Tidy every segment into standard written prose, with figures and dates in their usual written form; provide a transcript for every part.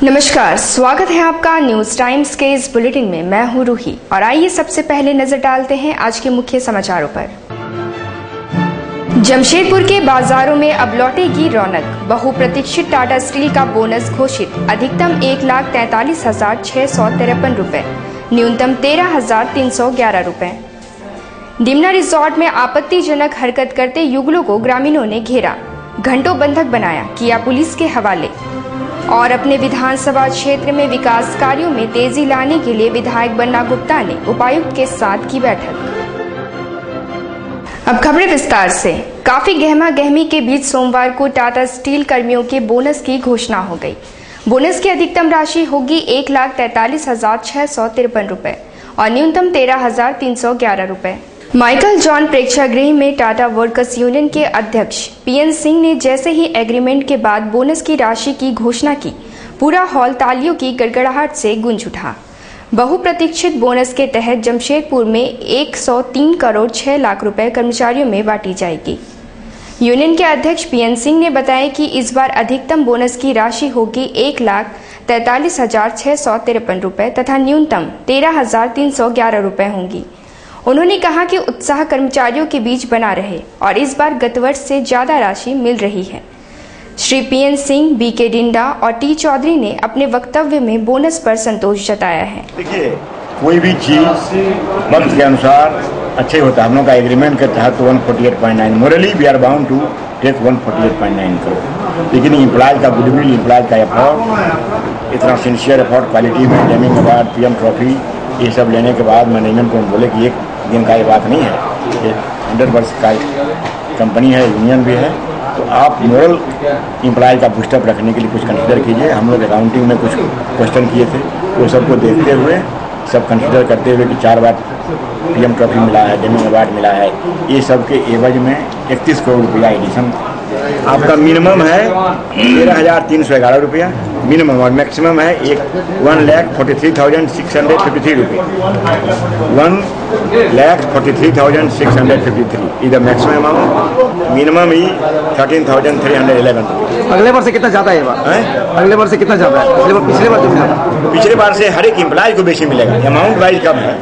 नमस्कार, स्वागत है आपका न्यूज टाइम्स के इस बुलेटिन में। मैं हूं रूही और आइए सबसे पहले नजर डालते हैं आज के मुख्य समाचारों पर। जमशेदपुर के बाजारों में अब लौटेगी रौनक। बहुप्रतीक्षित टाटा स्टील का बोनस घोषित। अधिकतम 1,43,653 रुपए, न्यूनतम 13,311 रुपए। डिमना रिजॉर्ट में आपत्तिजनक हरकत करते युगलों को ग्रामीणों ने घेरा, घंटों बंधक बनाया, किया पुलिस के हवाले। और अपने विधानसभा क्षेत्र में विकास कार्यों में तेजी लाने के लिए विधायक बन्ना गुप्ता ने उपायुक्त के साथ की बैठक। अब खबरें विस्तार से। काफी गहमा गहमी के बीच सोमवार को टाटा स्टील कर्मियों के बोनस की घोषणा हो गई। बोनस की अधिकतम राशि होगी 1,43,653 रुपए और न्यूनतम 13,311 रुपए। माइकल जॉन प्रेक्षागृह में टाटा वर्कर्स यूनियन के अध्यक्ष पीएन सिंह ने जैसे ही एग्रीमेंट के बाद बोनस की राशि की घोषणा की, पूरा हॉल तालियों की गड़गड़ाहट से गूंज उठा। बहुप्रतीक्षित बोनस के तहत जमशेदपुर में 103 करोड़ 6 लाख रुपए कर्मचारियों में बांटी जाएगी। यूनियन के अध्यक्ष पीएन सिंह ने बताया कि इस बार अधिकतम बोनस की राशि होगी 1,43,653 रुपए तथा न्यूनतम 13,311 रुपए होंगी। उन्होंने कहा कि उत्साह कर्मचारियों के बीच बना रहे और इस बार गत वर्ष से ज्यादा राशि मिल रही है। श्री पीएन सिंह, बीके डिंडा और टी चौधरी ने अपने वक्तव्य में बोनस पर संतोष जताया है। देखिए, कोई भी चीज वक्त के अनुसार अच्छे होता है। हम लोग का एग्रीमेंट के तहत 148.9 morally we are bound to take 148.9 crore, लेकिन इम्प्लॉय का गुडविल, इम्प्लॉय का एफर्ट, इतना सिंसियर एफर्ट, क्वालिटी में डेमिंग अवार्ड, पीएम ट्रॉफी, ये सब लेने के बाद मैनेजमेंट को बोले कि एक दिन का ये बात नहीं है, ये 100 वर्ष का कंपनी है, यूनियन भी है, तो आप मोरल इम्प्लॉय का बूस्टअप रखने के लिए कुछ कंसिडर कीजिए। हम लोग अकाउंटिंग में कुछ क्वेश्चन किए थे, वो सबको देखते हुए, सब कंसिडर करते हुए कि 4 बार पीएम ट्रॉफी मिला है, डेमिंग अवार्ड मिला है, ये सब के एवज में 31 करोड़ रुपया एडिशन। आपका मिनिमम है 13,311 रुपया मिनिमम और मैक्सिमम है 1,43,653 रुपये। 1,43,653 is the maximum amount, minimum ही 13,311 रुपये। अगले बार से कितना ज़्यादा है? अगले बार से कितना ज़्यादा है? पिछले बार से हर एक एम्प्लॉय को बेसी मिलेगा। अमाउंट वाइज कम है,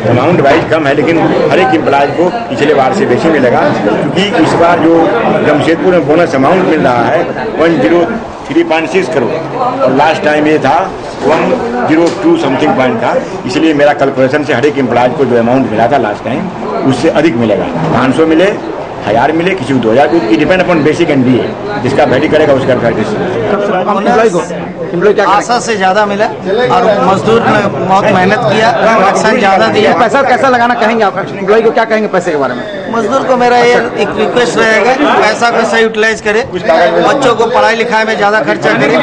अमाउंट वाइज कम है, लेकिन हर एक एम्प्लॉय को पिछले बार से बेसी मिलेगा, क्योंकि इस बार जो जमशेदपुर में बोनस अमाउंट मिल रहा है 103.6 करोड़ और लास्ट टाइम ये था 102 समथिंग पॉइंट था। इसलिए मेरा कैलकुलेशन से हर एक एम्प्लॉय को जो अमाउंट मिला था लास्ट टाइम उससे अधिक मिलेगा। 500 मिले, 1000 मिले, किसी को 2000, depend upon basic and DA, जिसका वैल्यू करेगा उसका आशा से ज्यादा मिला और मजदूर ने बहुत मेहनत किया, प्रोडक्शन ज्यादा दिया। पैसा कैसा लगाना कहेंगे आप एम्प्लॉय को, क्या कहेंगे पैसे के बारे में? मजदूर को मेरा ये एक रिक्वेस्ट रहेगा कि पैसा को सही यूटिलाइज करे, बच्चों को पढ़ाई लिखाई में ज्यादा खर्चा करे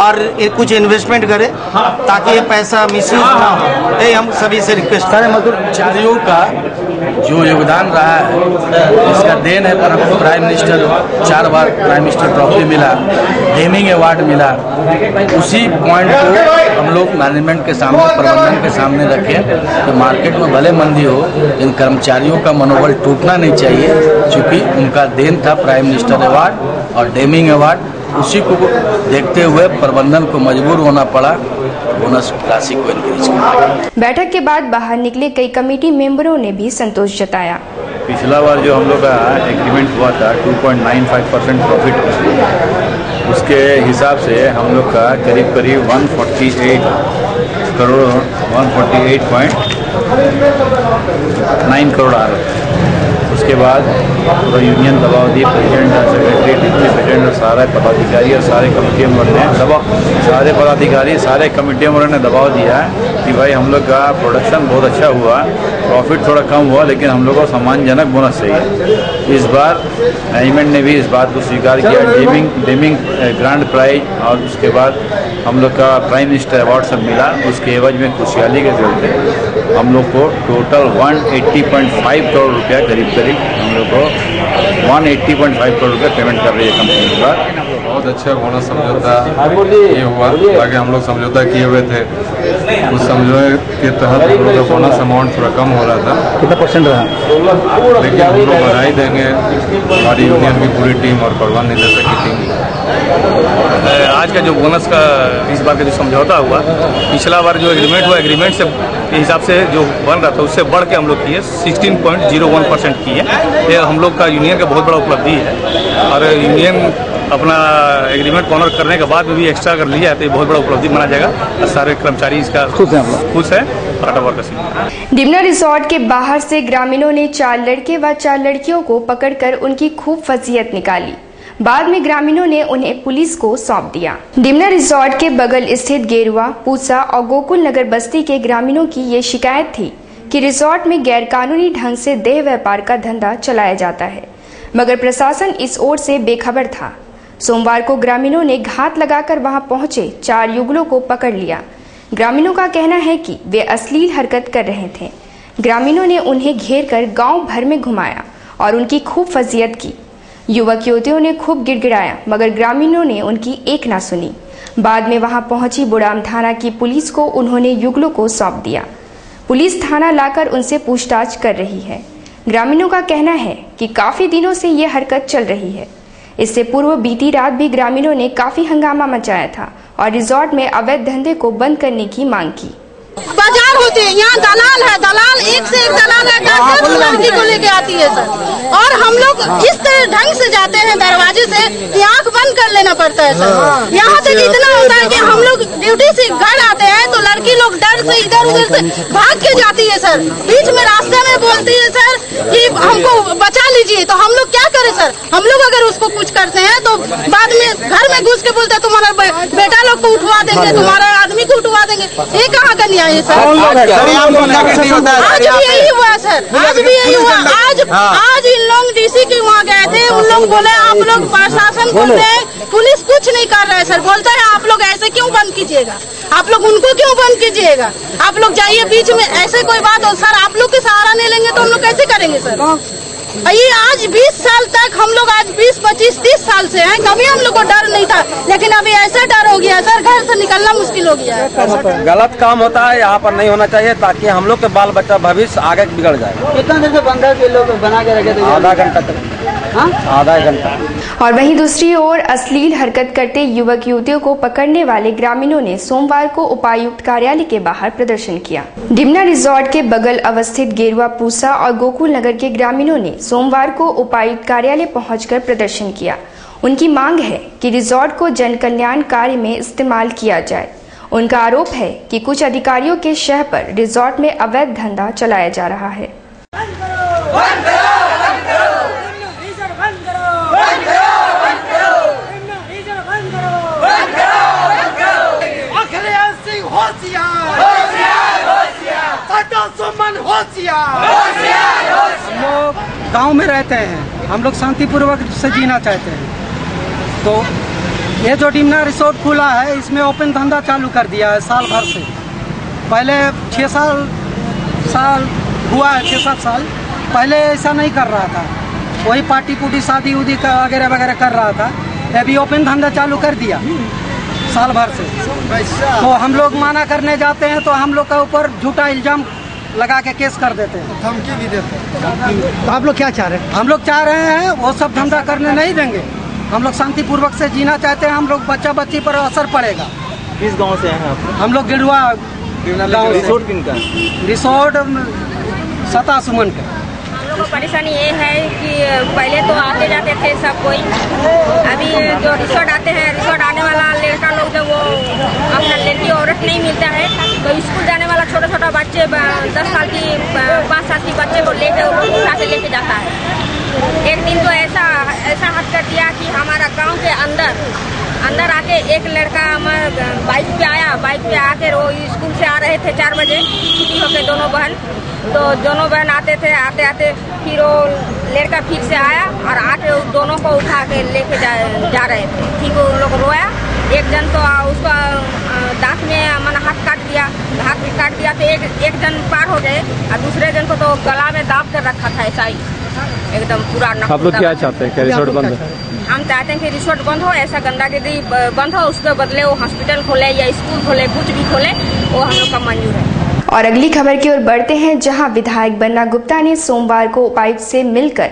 और कुछ इन्वेस्टमेंट करे ताकि ये पैसा मिसयूज ना हो। ये हम सभी से रिक्वेस्ट करें। मजदूर कर्मचारियों का जो योगदान रहा है इसका देन है। पर प्राइम मिनिस्टर 4 बार प्राइम मिनिस्टर ट्रॉफी मिला, डेमिंग अवार्ड मिला, उसी पॉइंट को हम लोग मैनेजमेंट के सामने, प्रबंधन के सामने रखें तो मार्केट में भले मंदी हो, इन कर्मचारियों का मनोबल टूटना नहीं चाहिए, क्योंकि उनका देन था प्राइम मिनिस्टर अवार्ड और डेमिंग अवार्ड। उसी को देखते हुए प्रबंधन को मजबूर होना पड़ा बोनस राशि को इंक्रीज करने। बैठक के बाद बाहर निकले कई कमेटी मेंबरों ने भी संतोष जताया। पिछला बार जो हम लोग का एग्रीमेंट हुआ था 2.95% प्रॉफिट, उसके हिसाब से हम लोग का करीब 148 करोड़ 148.9 करोड़ आ रहा है। उसके बाद पूरा यूनियन दबाव दिए, प्रेसिडेंट, सेक्रेटरी, डिप्टी प्रेसिडेंट और सारे पदाधिकारी और सारे कमेटी मेंबर ने सारे कमेटी मेंबर ने दबाव दिया है कि भाई हम लोग का प्रोडक्शन बहुत अच्छा हुआ, प्रॉफिट थोड़ा कम हुआ, लेकिन हम लोग को सम्मानजनक बोनस चाहिए। इस बार मैनेजमेंट ने भी इस बात को स्वीकार किया। डेमिंग ग्रांड प्राइज और उसके बाद हम लोग का प्राइम मिनिस्टर अवार्ड सब मिला, उसके एवज में खुशहाली के चलते हम लोग को टोटल 180.5 करोड़ रुपया करीब हम लोग को 180.5 करोड़ रुपये पेमेंट कर रही है कंपनी के बाद। बहुत अच्छा बोनस समझौता ये हुआ। आगे हम लोग समझौता किए हुए थे, उस योजना के तहत हम लोग का बोनस अमाउंट थोड़ा कम हो रहा था। कितना परसेंट रहा? लेकिन हम लोग बढ़ाई देंगे, हमारी यूनियन की पूरी टीम और प्रबंध निदेशक की टीम। आज का जो बोनस का इस बार का जो समझौता हुआ, पिछला बार जो एग्रीमेंट हुआ, एग्रीमेंट से के हिसाब से जो बन रहा था उससे बढ़ के हम लोग किए 16.01% किए। ये हम लोग का यूनियन का बहुत बड़ा उपलब्धि है और यूनियन अपना एग्रीमेंट को ऑनर करने के बाद भी एक्स्ट्रा अगर लिया है तो ये बहुत बड़ा उपलब्धि माना जाएगा और सारे कर्मचारी इसका खुश है। टाटा वर्कर्स। डिमना रिसोर्ट के बाहर से ग्रामीणों ने 4 लड़के व 4 लड़कियों को पकड़कर उनकी खूब फजीयत निकाली। बाद में ग्रामीणों ने उन्हें पुलिस को सौंप दिया। डिमना रिसोर्ट के बगल स्थित गेरुआ, पूसा और गोकुल नगर बस्ती के ग्रामीणों की ये शिकायत थी कि रिसोर्ट में गैरकानूनी ढंग से देह व्यापार का धंधा चलाया जाता है, मगर प्रशासन इस ओर से बेखबर था। सोमवार को ग्रामीणों ने घात लगाकर वहां पहुंचे 4 युगलों को पकड़ लिया। ग्रामीणों का कहना है कि वे अश्लील हरकत कर रहे थे। ग्रामीणों ने उन्हें घेर कर गाँव भर में घुमाया और उनकी खूब फजीयत की। युवक युवतियों ने खूब गिड़गिड़ाया, मगर ग्रामीणों ने उनकी एक ना सुनी। बाद में वहां पहुंची बुड़ाम थाना की पुलिस को उन्होंने युगलों को सौंप दिया। पुलिस थाना लाकर उनसे पूछताछ कर रही है। ग्रामीणों का कहना है कि काफी दिनों से ये हरकत चल रही है। इससे पूर्व बीती रात भी ग्रामीणों ने काफी हंगामा मचाया था और रिजॉर्ट में अवैध धंधे को बंद करने की मांग की। बाजार होते हैं, यहाँ दलाल है, दलाल एक से एक दलाल है, 10 लड़की को लेके आती है सर। और हम लोग इस तरह ढंग से जाते हैं दरवाजे से कि आँख बंद कर लेना पड़ता है सर। यहाँ तक इतना होता है कि हम लोग ड्यूटी से घर आते हैं तो लड़की लोग डर से इधर उधर से भाग के जाती है सर। बीच में रास्ते में बोलती है सर कि हमको बचा लीजिए, तो हम लोग क्या करें सर? हम लोग अगर उसको कुछ करते हैं तो बाद में घर में घुस के बोलते हैं तुम्हारा बेटा लोग को उठवा देंगे, तुम्हारा आदमी को उठवा देंगे। ये कहाँ का न्याय है सर? आज भी यही हुआ सर, आज भी यही हुआ। आज इन लोग डीसी के वहाँ गए थे, उन लोग बोले आप लोग प्रशासन बोलते हैं, पुलिस कुछ नहीं कर रहा है सर। बोलता है आप लोग ऐसे क्यों बंद कीजिएगा, आप लोग उनको क्यों बंद कीजिएगा, आप लोग जाइए बीच में। ऐसे कोई बात हो सर, आप लोग के सहारा नहीं लेंगे तो हम लोग कैसे करेंगे सर? ये आज 20 साल तक हम लोग आज 20, 25, 30 साल से हैं, कभी हम लोग को डर नहीं था, लेकिन अभी ऐसा डर हो गया सर, घर से निकलना मुश्किल हो गया है। गलत काम होता है, यहाँ पर नहीं होना चाहिए ताकि हम लोग के बाल बच्चा भविष्य आगे बिगड़ जाए। कितना देर से बंदा के लोग बना के रखे थे? आधा घंटा तक। आधा घंटा। और वहीं दूसरी ओर अश्लील हरकत करते युवक युवतियों को पकड़ने वाले ग्रामीणों ने सोमवार को उपायुक्त कार्यालय के बाहर प्रदर्शन किया। डिमना रिसोर्ट के बगल अवस्थित गेरुआ, पूसा और गोकुल नगर के ग्रामीणों ने सोमवार को उपायुक्त कार्यालय पहुंचकर प्रदर्शन किया। उनकी मांग है कि रिसोर्ट को जन कल्याण कार्य में इस्तेमाल किया जाए। उनका आरोप है कि कुछ अधिकारियों के शह पर रिसोर्ट में अवैध धंधा चलाया जा रहा है। हम लोग गाँव में रहते हैं, हम लोग शांतिपूर्वक से जीना चाहते हैं। तो ये जो डिमना रिसोर्ट खुला है इसमें ओपन धंधा चालू कर दिया है साल भर से। पहले 6 साल हुआ है, 6-7 साल पहले ऐसा नहीं कर रहा था, वही पार्टी पुटी शादी उदी का वगैरह वगैरह कर रहा था। अभी ओपन धंधा चालू कर दिया साल भर से। तो हम लोग माना करने जाते हैं तो हम लोग के ऊपर झूठा इल्जाम लगा के केस कर देते हैं, धमकी भी देते हैं। तो आप लोग क्या चाह रहे हैं? हम लोग चाह रहे हैं वो सब धंधा करने नहीं देंगे। हम लोग शांतिपूर्वक से जीना चाहते हैं। हम लोग बच्चा बच्ची पर असर पड़ेगा। किस गांव से हैं आप? हम लोग गिरवा गाँव। रिसोर्ट किनका? रिसोर्ट सता सुमन का। तो परेशानी ये है कि पहले तो आते जाते थे सब कोई, अभी जो रिसोर्ट आते हैं, रिसोर्ट आने वाला लड़का लोग जब वो अपना लड़की औरत नहीं मिलता है तो स्कूल जाने वाला छोटा छोटा बच्चे 10 साल की 5 साल की बच्चे को लेकर उठा के लेके जाता है। एक दिन तो ऐसा हद कर दिया कि हमारा गांव के अंदर आके एक लड़का हमारा बाइक पे आया। बाइक पे आकर वो स्कूल से आ रहे थे 4 बजे छुट्टी होकर दोनों बहन आते थे। आते फिर वो लड़का फिर से आया और आके उस दोनों को उठा के लेके जा रहे थे। ठीक वो लोग रोया। एक जन तो उसका दांत में मन हाथ काट दिया तो एक जन पार हो गए और दूसरे जन को तो गला में दाब कर रखा था ऐसा ही एकदम पूरा। आप लोग क्या चाहते हैं? क्या रिसोर्ट बंद है? हम चाहते हैं कि रिसोर्ट बंद हो, ऐसा गंदागिरी बंद हो, उसके बदले वो हॉस्पिटल खोले या स्कूल खोले, कुछ भी खोले, वो हम लोग का मंजूर है। और अगली खबर की ओर बढ़ते हैं, जहां विधायक बन्ना गुप्ता ने सोमवार को उपायुक्त से मिलकर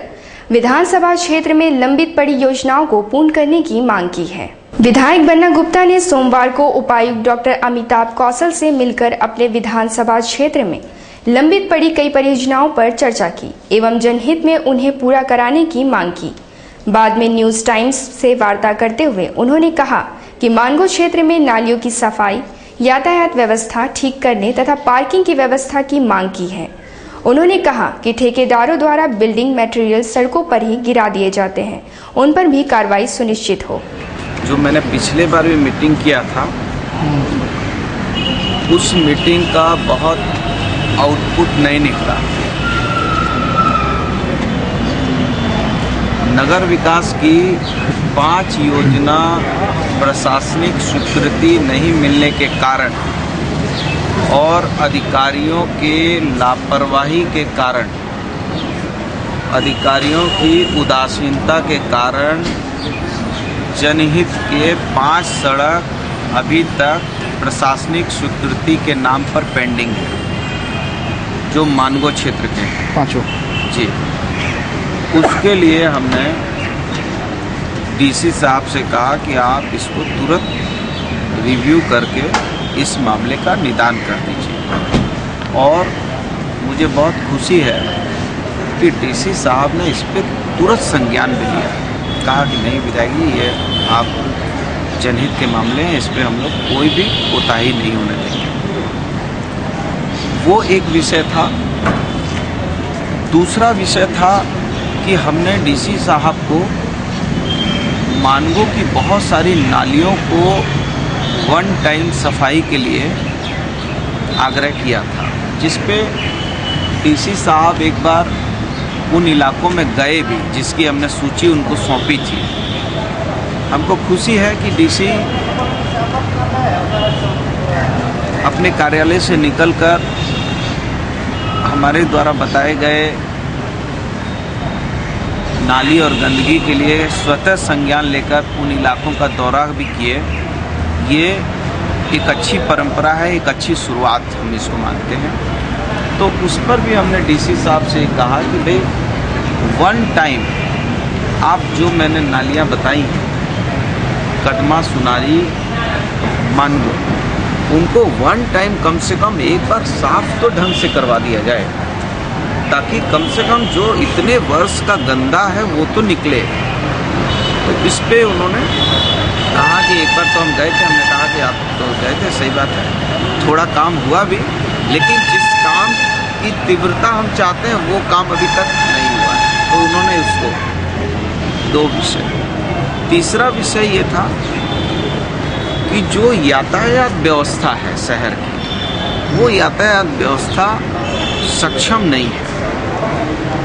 विधानसभा क्षेत्र में लंबित पड़ी योजनाओं को पूर्ण करने की मांग की है। विधायक बन्ना गुप्ता ने सोमवार को उपायुक्त डॉक्टर अमिताभ कौशल से मिलकर अपने विधानसभा क्षेत्र में लंबित पड़ी कई परियोजनाओं पर चर्चा की एवं जनहित में उन्हें पूरा कराने की मांग की। बाद में न्यूज टाइम्स से वार्ता करते हुए उन्होंने कहा कि मानगो क्षेत्र में नालियों की सफाई, यातायात व्यवस्था ठीक करने तथा पार्किंग की व्यवस्था की मांग की है। उन्होंने कहा कि ठेकेदारों द्वारा बिल्डिंग मटेरियल सड़कों पर ही गिरा दिए जाते हैं, उन पर भी कार्रवाई सुनिश्चित हो। जो मैंने पिछले बार भी मीटिंग किया था, उस मीटिंग का बहुत आउटपुट नहीं निकला। नगर विकास की 5 योजना प्रशासनिक स्वीकृति नहीं मिलने के कारण और अधिकारियों के लापरवाही के कारण, अधिकारियों की उदासीनता के कारण जनहित के 5 सड़क अभी तक प्रशासनिक स्वीकृति के नाम पर पेंडिंग है, जो मानगो क्षेत्र के हैं 5 जी। उसके लिए हमने डीसी साहब से कहा कि आप इसको तुरंत रिव्यू करके इस मामले का निदान कर दीजिए। और मुझे बहुत खुशी है कि डीसी साहब ने इस पर तुरंत संज्ञान भी लिया, कहा कि नहीं विधायक जी, ये आप जनहित के मामले हैं, इस पर हम लोग कोई भी कोताही नहीं होने देंगे। वो एक विषय था। दूसरा विषय था कि हमने डीसी साहब को मानगो की बहुत सारी नालियों को वन टाइम सफाई के लिए आग्रह किया था, जिस पे डीसी साहब एक बार उन इलाकों में गए भी, जिसकी हमने सूची उनको सौंपी थी। हमको खुशी है कि डीसी अपने कार्यालय से निकलकर हमारे द्वारा बताए गए नाली और गंदगी के लिए स्वतः संज्ञान लेकर उन इलाकों का दौरा भी किए। ये एक अच्छी परंपरा है, एक अच्छी शुरुआत हम इसको मानते हैं। तो उस पर भी हमने डीसी साहब से कहा कि भाई वन टाइम आप जो मैंने नालियां बताई, कदमा, सुनारी, मानगो, उनको वन टाइम कम से कम एक बार साफ तो ढंग से करवा दिया जाए, ताकि कम से कम जो इतने वर्ष का गंदा है वो तो निकले। तो इस पे उन्होंने कहा कि एक बार तो हम गए थे, हमने कहा कि आप तो गए थे, सही बात है, थोड़ा काम हुआ भी, लेकिन जिस काम की तीव्रता हम चाहते हैं वो काम अभी तक नहीं हुआ है। तो उन्होंने उसको 2 विषय। तीसरा विषय ये था कि जो यातायात व्यवस्था है शहर की, वो यातायात व्यवस्था सक्षम नहीं है।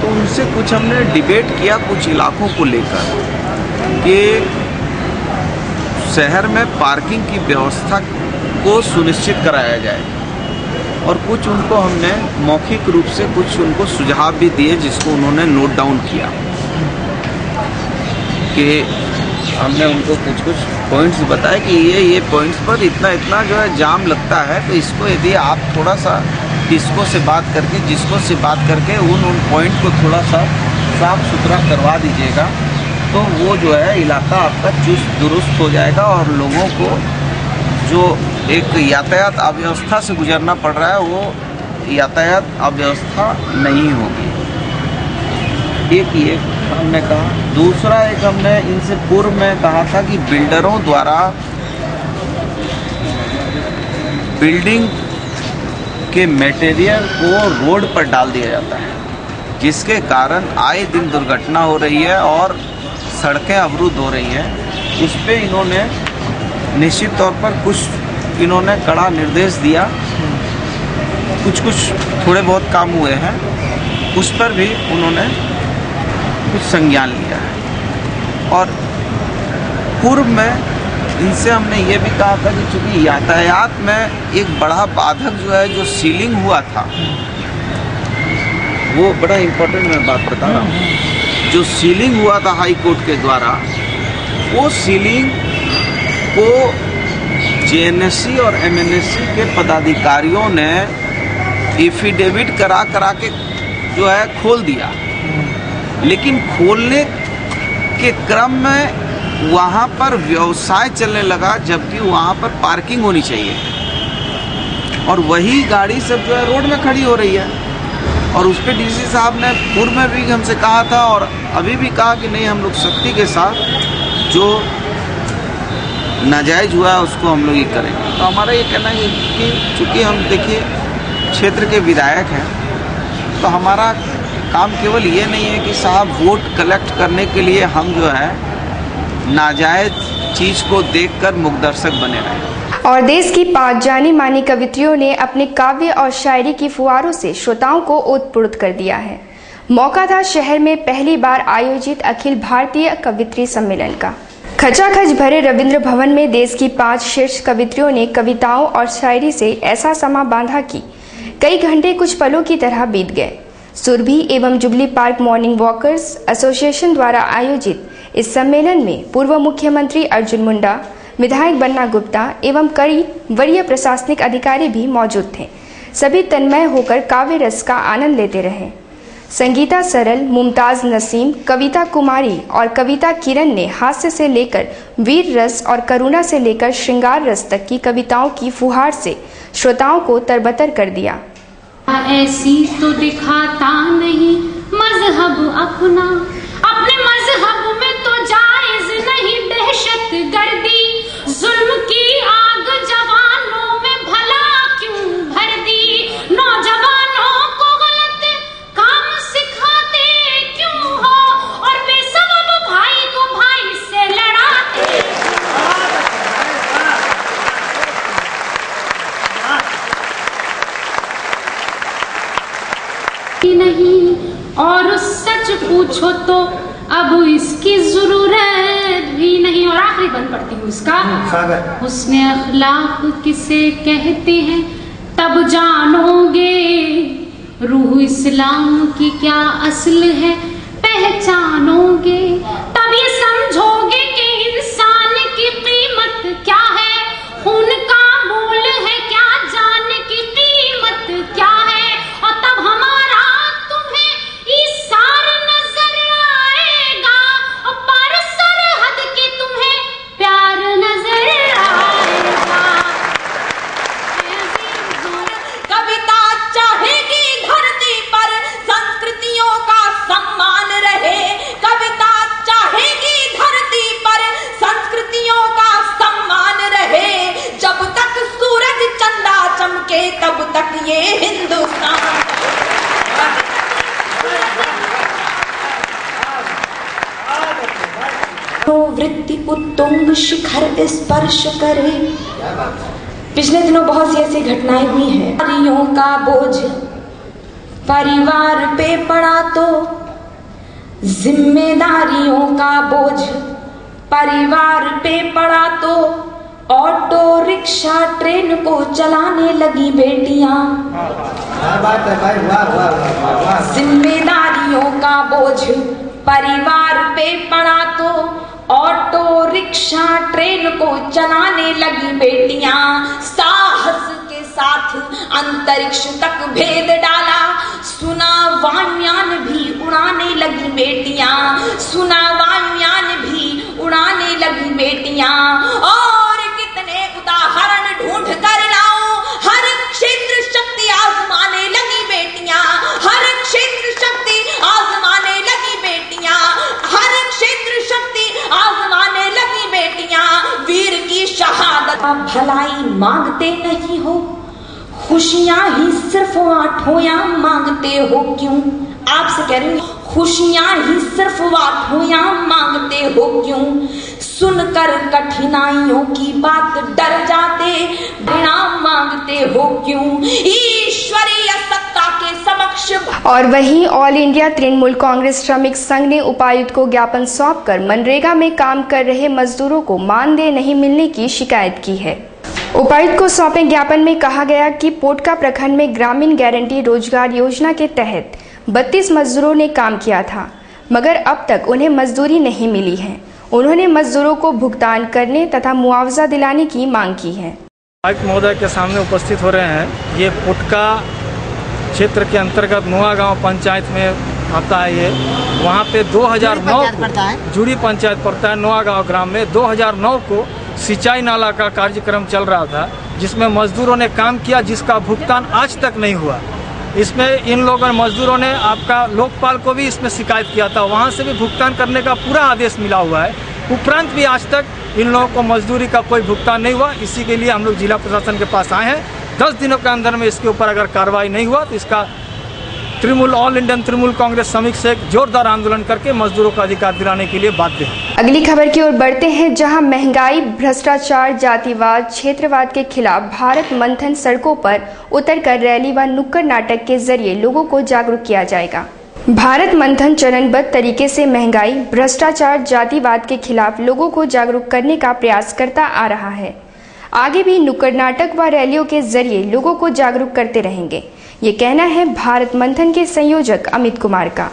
तो उनसे कुछ हमने डिबेट किया कुछ इलाकों को लेकर कि शहर में पार्किंग की व्यवस्था को सुनिश्चित कराया जाए, और कुछ उनको हमने मौखिक रूप से कुछ उनको सुझाव भी दिए, जिसको उन्होंने नोट डाउन किया। कि हमने उनको कुछ पॉइंट्स बताए कि ये पॉइंट्स पर इतना जो है जाम लगता है, तो इसको यदि आप थोड़ा सा किसको से बात करके, जिसको से बात करके उन पॉइंट को थोड़ा सा साफ सुथरा करवा दीजिएगा, तो वो जो है इलाका आपका चुस्त दुरुस्त हो जाएगा और लोगों को जो एक यातायात अव्यवस्था से गुजरना पड़ रहा है वो यातायात अव्यवस्था नहीं होगी। एक ये हमने कहा। दूसरा एक हमने इनसे पूर्व में कहा था कि बिल्डरों द्वारा बिल्डिंग के मटेरियल को रोड पर डाल दिया जाता है, जिसके कारण आए दिन दुर्घटना हो रही है और सड़कें अवरुद्ध हो रही हैं। उस पर इन्होंने निश्चित तौर पर कुछ इन्होंने कड़ा निर्देश दिया, कुछ थोड़े बहुत काम हुए हैं, उस पर भी उन्होंने कुछ संज्ञान लिया है। और पूर्व में इनसे हमने ये भी कहा था कि चूँकि यातायात में एक बड़ा बाधक जो है, जो सीलिंग हुआ था, वो बड़ा इम्पोर्टेंट मैं बात बता रहा हूँ, जो सीलिंग हुआ था हाई कोर्ट के द्वारा, वो सीलिंग को जेएनएससी और एमएनएससी के पदाधिकारियों ने एफिडेविट करा के जो है खोल दिया, लेकिन खोलने के क्रम में वहाँ पर व्यवसाय चलने लगा, जबकि वहाँ पर पार्किंग होनी चाहिए और वही गाड़ी सब जो है रोड में खड़ी हो रही है। और उस पर डीसी साहब ने पूर्व में भी हमसे कहा था और अभी भी कहा कि नहीं, हम लोग सख्ती के साथ जो नाजायज हुआ है उसको हम लोग ये करेंगे। तो हमारा ये कहना है कि चूँकि हम देखिए क्षेत्र के विधायक हैं, तो हमारा काम केवल ये नहीं है कि साहब वोट कलेक्ट करने के लिए हम जो है नाजायज चीज को देखकर मुखदर्शक बने रहे। और देश की 5 जानी मानी कवित्रियों ने अपने काव्य और शायरी की फुहारों से श्रोताओं को ओतप्रोत कर दिया है। मौका था शहर में पहली बार आयोजित अखिल भारतीय कवित्री सम्मेलन का। खचाखच भरे रविंद्र भवन में देश की 5 शीर्ष कवित्रियों ने कविताओं और शायरी से ऐसा समा बांधा कि कई घंटे कुछ पलों की तरह बीत गए। सुरभि एवं jubilee park morning walkers association द्वारा आयोजित इस सम्मेलन में पूर्व मुख्यमंत्री अर्जुन मुंडा, विधायक बन्ना गुप्ता एवं कई वरीय प्रशासनिक अधिकारी भी मौजूद थे। सभी तन्मय होकर काव्य रस का आनंद लेते रहे। संगीता सरल, मुमताज नसीम, कविता कुमारी और कविता किरण ने हास्य से लेकर वीर रस और करुणा से लेकर श्रृंगार रस तक की कविताओं की फुहार से श्रोताओं को तरबतर कर दिया। ऐसी तो दिखाता नहीं मजहब अपना, अपने मजहब में तो जायज नहीं दहशत गर्दी, जुल्म की आग जवानों में भला क्यों भर दी, नौजवानों को गलत काम सिखाते क्यों हो और बेसबब भाई को भाई से लड़ाते। नहीं और सच पूछो तो अब इसकी जरूरत भी नहीं। और आखिरी बंद पढ़ती हूँ इसका। हुस्ने अखलाक किसे कहते हैं तब जानोगे, रूह इस्लाम की क्या असल है पहचानोगे, तब ये समझोगे कि इंसान की कीमत क्या है, खून का मोल है क्या, जान की कीमत क्या है, और तब हमारा तुम्हें इशार नजर आएगा और पार सरहद के तुम्हें प्यार नजर आएगा। कविता चाहेगी धरती पर संस्कृतियों का सम्मान रहे, कविता चाहेगी धरती पर संस्कृतियों का सम्मान रहे, जब तक सूरज चंदा चमके तब तक ये हिंदुस्तान। वृत्ति उत्तुंग शिखर स्पर्श करे। पिछले दिनों बहुत सी ऐसी घटनाएं हुई हैं। नारियों का बोझ परिवार पे पड़ा तो जिम्मेदारियों का बोझ परिवार पे पड़ा तो ऑटो रिक्शा ट्रेन को चलाने लगी बेटियां। जिम्मेदारियों का बोझ परिवार पे पड़ा तो ऑटो रिक्शा ट्रेन को चलाने लगी बेटियां। साहस के साथ अंतरिक्ष तक भेद डाला, सुना वायुयान भी उड़ाने लगी बेटियां, सुना वायुयान भी उड़ाने लगी बेटियां। और कितने उदाहरण ढूंढ कर लाऊं, हर क्षेत्र शक्ति आजमाने लगी बेटियां, हर क्षेत्र शक्ति आजमाने लगी बेटियां, हर क्षेत्र शक्ति आजमाने लगी बेटियां। वीर की शहादत भलाई मांगते नहीं हो, खुशियां ही सिर्फ आठों मांगते हो क्यों? आपसे कह रही हूँ, खुशियां ही सिर्फ आठों मांगते हो क्यों? सुनकर कठिनाइयों की बात डर जाते, परिणाम मांगते हो क्यों? ईश्वरीय सत्ता के समक्ष। और वहीं ऑल इंडिया तृणमूल कांग्रेस श्रमिक संघ ने उपायुक्त को ज्ञापन सौंपकर मनरेगा में काम कर रहे मजदूरों को मानदेय नहीं मिलने की शिकायत की है। उपायुक्त को सौंपे ज्ञापन में कहा गया कि पोटका प्रखंड में ग्रामीण गारंटी रोजगार योजना के तहत 32 मजदूरों ने काम किया था, मगर अब तक उन्हें मजदूरी नहीं मिली है। उन्होंने मजदूरों को भुगतान करने तथा मुआवजा दिलाने की मांग की है। आयुक्त महोदय के सामने उपस्थित हो रहे हैं। ये पुटका क्षेत्र के अंतर्गत नोआगांव पंचायत में आता है। ये वहाँ पे 2009 को जुड़ी पंचायत पड़ता है। नोआगांव ग्राम में 2009 को सिंचाई नाला का कार्यक्रम चल रहा था, जिसमें मजदूरों ने काम किया, जिसका भुगतान आज तक नहीं हुआ। इसमें इन लोगों मजदूरों ने आपका लोकपाल को भी इसमें शिकायत किया था, वहाँ से भी भुगतान करने का पूरा आदेश मिला हुआ है। उपरांत भी आज तक इन लोगों को मजदूरी का कोई भुगतान नहीं हुआ। इसी के लिए हम लोग जिला प्रशासन के पास आए हैं। 10 दिनों के अंदर में इसके ऊपर अगर कार्रवाई नहीं हुआ तो इसका ऑल इंडियन तृणमूल कांग्रेस समिति से एक जोरदार आंदोलन करके मजदूरों को अधिकार दिलाने के लिए बाध्य है। अगली खबर की ओर बढ़ते हैं, जहां महंगाई, भ्रष्टाचार, जातिवाद, क्षेत्रवाद के खिलाफ भारत मंथन सड़कों पर उतरकर रैली व नुक्कड़ नाटक के जरिए लोगों को जागरूक किया जाएगा। भारत मंथन चरणबद्ध तरीके से महंगाई, भ्रष्टाचार, जातिवाद के खिलाफ लोगों को जागरूक करने का प्रयास करता आ रहा है। आगे भी नुक्कड़ नाटक व रैलियों के जरिए लोगों को जागरूक करते रहेंगे, ये कहना है भारत मंथन के संयोजक अमित कुमार का।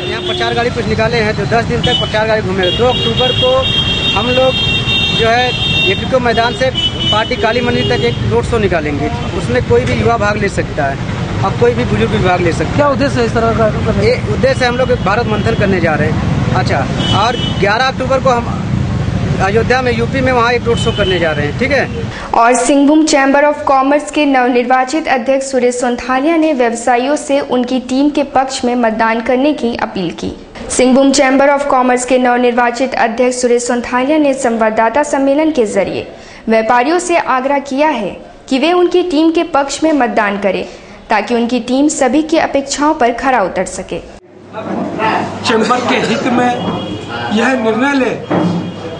यहाँ प्रचार गाड़ी कुछ निकाले हैं तो 10 दिन तक प्रचार गाड़ी घूमे। 2 अक्टूबर को हम लोग जो है एग्रीको मैदान से पार्टी काली मंदिर तक एक रोड शो निकालेंगे। उसमें कोई भी युवा भाग ले सकता है और कोई भी बुजुर्ग भी भाग ले सकता है। क्या उद्देश्य है इस तरह का? ये उद्देश्य हम लोग भारत मंथन करने जा रहे हैं। अच्छा, और 11 अक्टूबर को हम अयोध्या में, यूपी में, वहाँ एक रोड शो करने जा रहे हैं। ठीक है। और सिंहभूम चैम्बर ऑफ कॉमर्स के नवनिर्वाचित अध्यक्ष सुरेश सोंथालिया ने व्यवसायियों से उनकी टीम के पक्ष में मतदान करने की अपील की। सिंहभूम चैम्बर ऑफ कॉमर्स के नवनिर्वाचित अध्यक्ष सुरेश सोंथालिया ने संवाददाता सम्मेलन के जरिए व्यापारियों से आग्रह किया है कि वे उनकी टीम के पक्ष में मतदान करें, ताकि उनकी टीम सभी की अपेक्षाओं पर खरा उतर सके। चैम्बर के हित में यह निर्णय ले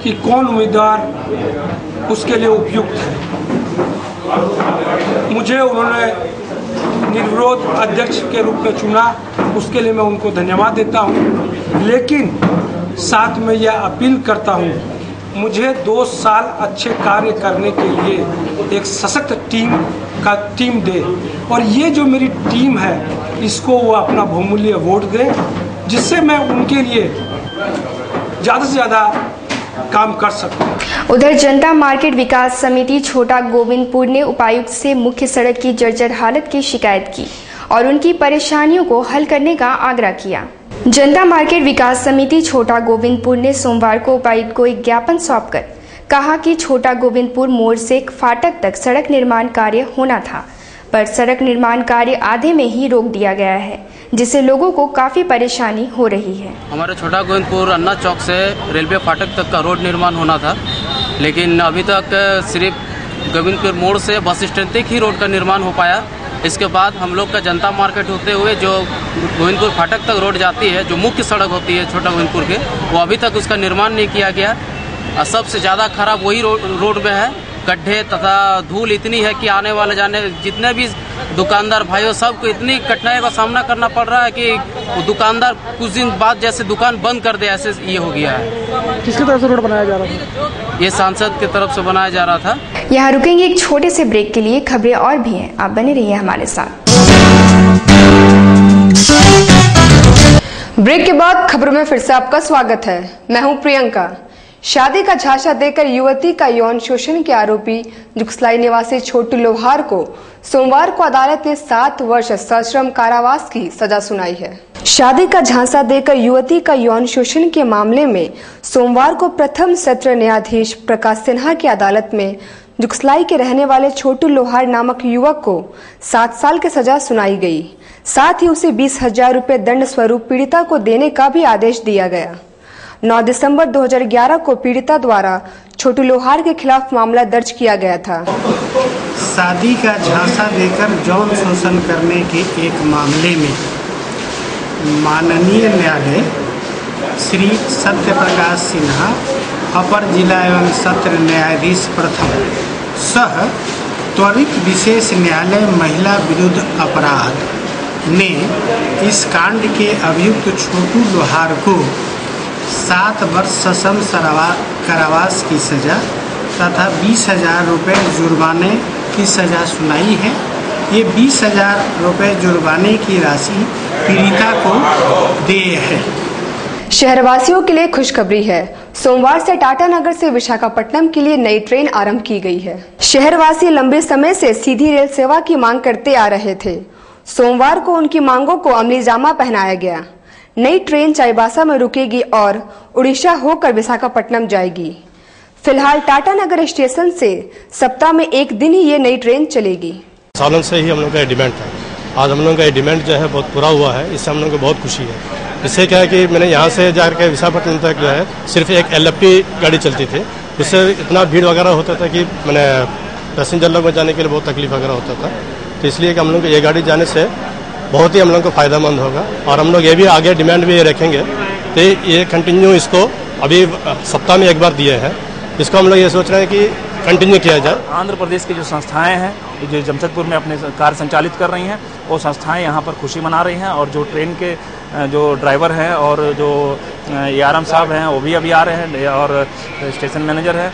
कि कौन उम्मीदवार उसके लिए उपयुक्त है। मुझे उन्होंने निर्विरोध अध्यक्ष के रूप में चुना, उसके लिए मैं उनको धन्यवाद देता हूं। लेकिन साथ में यह अपील करता हूं, मुझे 2 साल अच्छे कार्य करने के लिए एक सशक्त टीम दे, और ये जो मेरी टीम है इसको वो अपना बहुमूल्य वोट दे, जिससे मैं उनके लिए ज़्यादा से ज़्यादा काम कर सकते हैं। उधर जनता मार्केट विकास समिति छोटा गोविंदपुर ने उपायुक्त से मुख्य सड़क की जर्जर हालत की शिकायत की और उनकी परेशानियों को हल करने का आग्रह किया। जनता मार्केट विकास समिति छोटा गोविंदपुर ने सोमवार को उपायुक्त को एक ज्ञापन सौंपकर कहा कि छोटा गोविंदपुर मोड़ से फाटक तक सड़क निर्माण कार्य होना था, पर सड़क निर्माण कार्य आधे में ही रोक दिया गया है, जिससे लोगों को काफी परेशानी हो रही है। हमारे छोटा गोविंदपुर अन्ना चौक से रेलवे फाटक तक का रोड निर्माण होना था, लेकिन अभी तक सिर्फ गोविंदपुर मोड़ से बस स्टैंड तक ही रोड का निर्माण हो पाया। इसके बाद हम लोग का जनता मार्केट होते हुए जो गोविंदपुर फाटक तक रोड जाती है, जो मुख्य सड़क होती है छोटा गोविंदपुर के, वो अभी तक उसका निर्माण नहीं किया गया। और सबसे ज़्यादा खराब वही रोड में है। गड्ढे तथा धूल इतनी है कि आने वाले जाने जितने भी दुकानदार भाइयों सबको इतनी कठिनाई का सामना करना पड़ रहा है कि वो दुकानदार कुछ दिन बाद जैसे दुकान बंद कर दे, ऐसे ये हो गया है। किसकी तरफ से रोड बनाया जा रहा था? ये सांसद की तरफ से बनाया जा रहा था। यहाँ रुकेंगे एक छोटे से ब्रेक के लिए। खबरें और भी हैं, आप बने रहिए हमारे साथ। ब्रेक के बाद खबरों में फिर से आपका स्वागत है। मैं हूं प्रियंका। शादी का झांसा देकर युवती का यौन शोषण के आरोपी जुगसलाई निवासी छोटू लोहार को सोमवार को अदालत ने 7 वर्ष सश्रम कारावास की सजा सुनाई है। शादी का झांसा देकर युवती का यौन शोषण के मामले में सोमवार को प्रथम सत्र न्यायाधीश प्रकाश सिन्हा की अदालत में जुगसलाई के रहने वाले छोटू लोहार नामक युवक को 7 साल की सजा सुनाई गई। साथ ही उसे 20,000 रुपए दंड स्वरूप पीड़िता को देने का भी आदेश दिया गया। 9 दिसंबर 2011 को पीड़िता द्वारा छोटू लोहार के खिलाफ मामला दर्ज किया गया था। शादी का झांसा देकर यौन शोषण करने के एक मामले में माननीय न्यायालय श्री सत्यप्रकाश सिन्हा अपर जिला एवं सत्र न्यायाधीश प्रथम सह त्वरित विशेष न्यायालय महिला विरुद्ध अपराध ने इस कांड के अभियुक्त छोटू लोहार को 7 वर्ष सश्रम कारावास की सजा तथा 20,000 रुपये जुर्माने की सजा सुनाई है ये 20,000 रुपये जुर्माने की राशि पीड़िता को देय है। शहरवासियों के लिए खुशखबरी है। सोमवार से टाटानगर से विशाखापट्टनम के लिए नई ट्रेन आरंभ की गई है। शहरवासी लंबे समय से सीधी रेल सेवा की मांग करते आ रहे थे। सोमवार को उनकी मांगों को अमली जामा पहनाया गया। नई ट्रेन चाईबासा में रुकेगी और उड़ीसा होकर विशाखापट्टनम जाएगी। फिलहाल टाटानगर स्टेशन से सप्ताह में एक दिन ही ये नई ट्रेन चलेगी। सालों से ही हम लोग का डिमांड था। आज हम लोग का डिमांड जो है बहुत पूरा हुआ है। इससे हम लोग को बहुत खुशी है। इससे क्या है कि मैंने यहाँ से जाकर विशाखापट्टनम तक जो है सिर्फ एक LFT गाड़ी चलती थी। उससे इतना भीड़ वगैरह होता था कि मैंने पैसेंजर लोग में जाने के लिए बहुत तकलीफ वगैरह होता था। तो इसलिए कि हम लोग को ये गाड़ी जाने से बहुत ही हम लोग को फायदेमंद होगा और हम लोग ये भी आगे डिमांड भी रखेंगे। तो ये कंटिन्यू इसको अभी सप्ताह में एक बार दिए हैं। इसको हम लोग ये सोच रहे हैं कि कंटिन्यू किया जाए। आंध्र प्रदेश की जो संस्थाएं हैं जो जमशेदपुर में अपने कार्य संचालित कर रही हैं वो संस्थाएं यहाँ पर खुशी मना रही हैं और जो ट्रेन के जो ड्राइवर हैं और जो ARM साहब हैं वो भी अभी आ रहे हैं और स्टेशन मैनेजर है,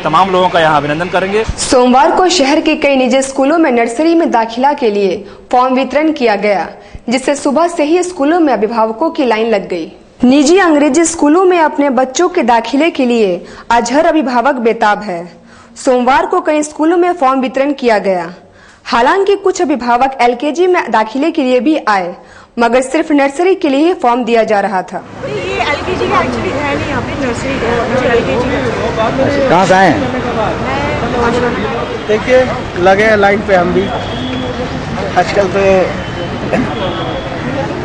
तमाम लोगों का यहाँ अभिनंदन करेंगे। सोमवार को शहर के कई निजी स्कूलों में नर्सरी में दाखिला के लिए फॉर्म वितरण किया गया, जिससे सुबह से ही स्कूलों में अभिभावकों की लाइन लग गई। निजी अंग्रेजी स्कूलों में अपने बच्चों के दाखिले के लिए आज हर अभिभावक बेताब है। सोमवार को कई स्कूलों में फॉर्म वितरण किया गया। हालांकि कुछ अभिभावक LKG में दाखिले के लिए भी आए, मगर सिर्फ नर्सरी के लिए ही फॉर्म दिया जा रहा था। ये LKG का एक्चुअली है नहीं, यहाँ पे नर्सरी का मुझे LKG कहाँ से आए? देखिए लगे हैं लाइन पे हम भी। आजकल तो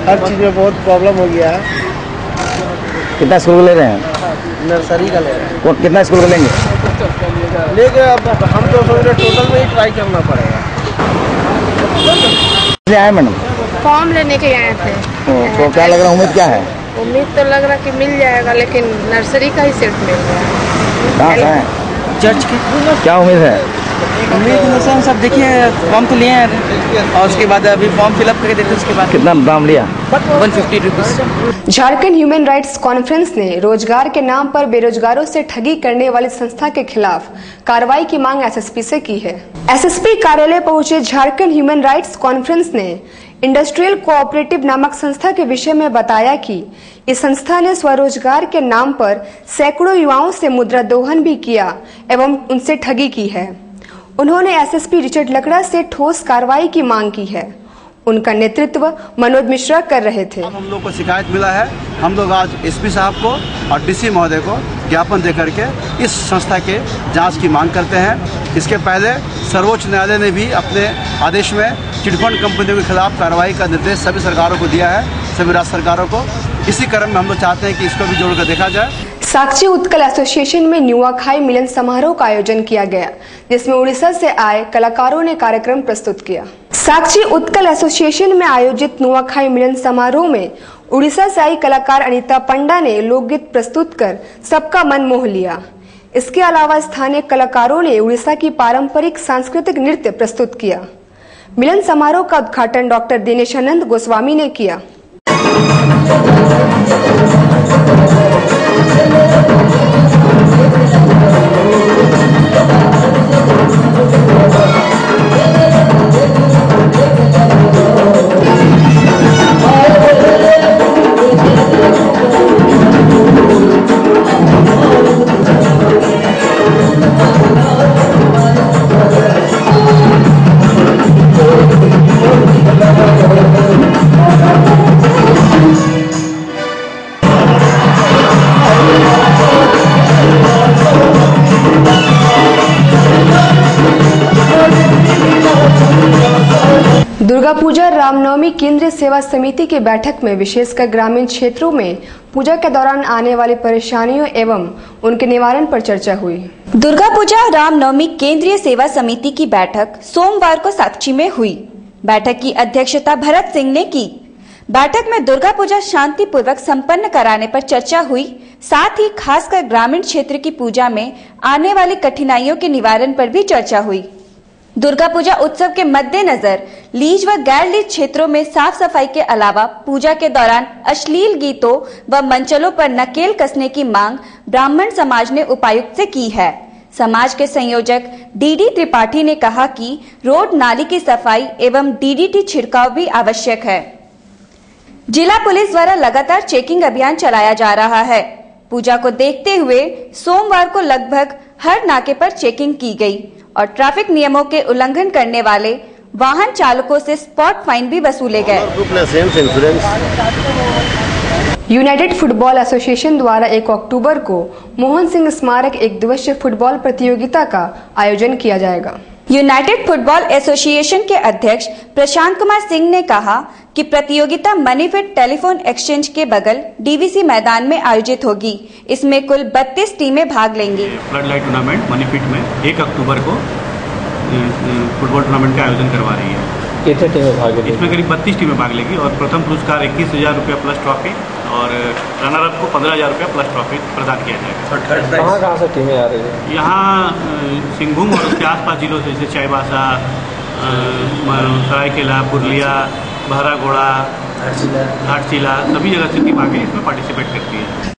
हर चीज़ में बहुत प्रॉब्लम हो गया है। कितना स्कूल ले रहे हैं? नर्सरी का ले रहे हैं। कितना स्कूल लेंगे? लेके अब हम तो सोच रहे टोटल में ही ट्राई करना पड़ेगा। आए मैडम? फॉर्म लेने के आए थे। तो क्या लग रहा है, उम्मीद क्या है? उम्मीद तो लग रहा कि मिल जाएगा, लेकिन नर्सरी का ही सिर्फ मिल रहा है। कहाँ से आए? चर्च की। क्या उम्मीद है? उम्मीद हम सब देखिए फॉर्म तो लिए हैं और उसके बाद अभी फॉर्म फिलअप करके देते उसके बाद। कितना दाम लिया? 150 rupees. Jharkhand human rights conference ने रोजगार के नाम पर बेरोजगारों से ठगी करने वाली संस्था के खिलाफ कार्रवाई की मांग SSP से की है। SSP कार्यालय पहुंचे झारखंड ह्यूमन राइट्स कॉन्फ्रेंस ने इंडस्ट्रियल कोऑपरेटिव नामक संस्था के विषय में बताया कि इस संस्था ने स्वरोजगार के नाम पर सैकड़ों युवाओं से मुद्रा दोहन भी किया एवं उनसे ठगी की है। उन्होंने SSP रिचर्ड लकड़ा से ठोस कार्रवाई की मांग की है। उनका नेतृत्व मनोज मिश्रा कर रहे थे। हम लोग को शिकायत मिला है, हम लोग आज SP साहब को और DC महोदय को ज्ञापन देकर के इस संस्था के जांच की मांग करते हैं। इसके पहले सर्वोच्च न्यायालय ने भी अपने आदेश में चिटफंड कंपनियों के खिलाफ कार्रवाई का निर्देश सभी सरकारों को दिया है, सभी राज्य सरकारों को। इसी क्रम में हम लोग चाहते हैं कि इसको भी जोड़कर देखा जाए। साक्षी उत्कल एसोसिएशन में नुआखाई मिलन समारोह का आयोजन किया गया, जिसमें उड़ीसा से आए कलाकारों ने कार्यक्रम प्रस्तुत किया। साक्षी उत्कल एसोसिएशन में आयोजित नुआखाई मिलन समारोह में उड़ीसा से आई कलाकार अनीता पंडा ने लोकगीत प्रस्तुत कर सबका मन मोह लिया। इसके अलावा स्थानीय कलाकारों ने उड़ीसा की पारंपरिक सांस्कृतिक नृत्य प्रस्तुत किया। मिलन समारोह का उद्घाटन डॉक्टर दिनेशानंद गोस्वामी ने किया। दुर्गा पूजा रामनवमी केंद्रीय सेवा समिति की बैठक में विशेषकर ग्रामीण क्षेत्रों में पूजा के दौरान आने वाली परेशानियों एवं उनके निवारण पर चर्चा हुई। दुर्गा पूजा रामनवमी केंद्रीय सेवा समिति की बैठक सोमवार को साक्षी में हुई। बैठक की अध्यक्षता भरत सिंह ने की। बैठक में दुर्गा पूजा शांतिपूर्वक संपन्न कराने पर चर्चा हुई। साथ ही खासकर ग्रामीण क्षेत्र की पूजा में आने वाली कठिनाइयों के निवारण पर भी चर्चा हुई। दुर्गा पूजा उत्सव के मद्देनजर लीज व गैर लीज क्षेत्रों में साफ सफाई के अलावा पूजा के दौरान अश्लील गीतों व मंचलों पर नकेल कसने की मांग ब्राह्मण समाज ने उपायुक्त से की है। समाज के संयोजक डीडी त्रिपाठी ने कहा कि रोड नाली की सफाई एवं डीडीटी छिड़काव भी आवश्यक है। जिला पुलिस द्वारा लगातार चेकिंग अभियान चलाया जा रहा है। पूजा को देखते हुए सोमवार को लगभग हर नाके पर चेकिंग की गई और ट्रैफिक नियमों के उल्लंघन करने वाले वाहन चालकों से स्पॉट फाइन भी वसूले गए। यूनाइटेड फुटबॉल एसोसिएशन द्वारा 1 अक्टूबर को मोहन सिंह स्मारक एक दिवसीय फुटबॉल प्रतियोगिता का आयोजन किया जाएगा। यूनाइटेड फुटबॉल एसोसिएशन के अध्यक्ष प्रशांत कुमार सिंह ने कहा कि प्रतियोगिता मनीफिट टेलीफोन एक्सचेंज के बगल डीवीसी मैदान में आयोजित होगी। इसमें कुल 32 टीमें भाग लेंगी। फ्लड लाइट टूर्नामेंट मनीफिट में 1 अक्टूबर को फुटबॉल टूर्नामेंट का आयोजन करवा रही है। कितने टीमें भाग लेंगी? इसमें करीब 32 टीमें भाग लेगी और प्रथम पुरस्कार 21,000 रुपया प्लस ट्रॉफी और रनर अप को 15,000 रुपया प्लस ट्रॉफी प्रदान किया जाएगा। कहाँ से टीमें आ रही है? यहाँ सिंहभूम और उसके आसपास जिलों से जैसे चाईबासा, सरायकेला, पुरलिया, बहरागोड़ा, घाटशिला सभी जगह से टीम आगे इसमें पार्टिसिपेट करती है।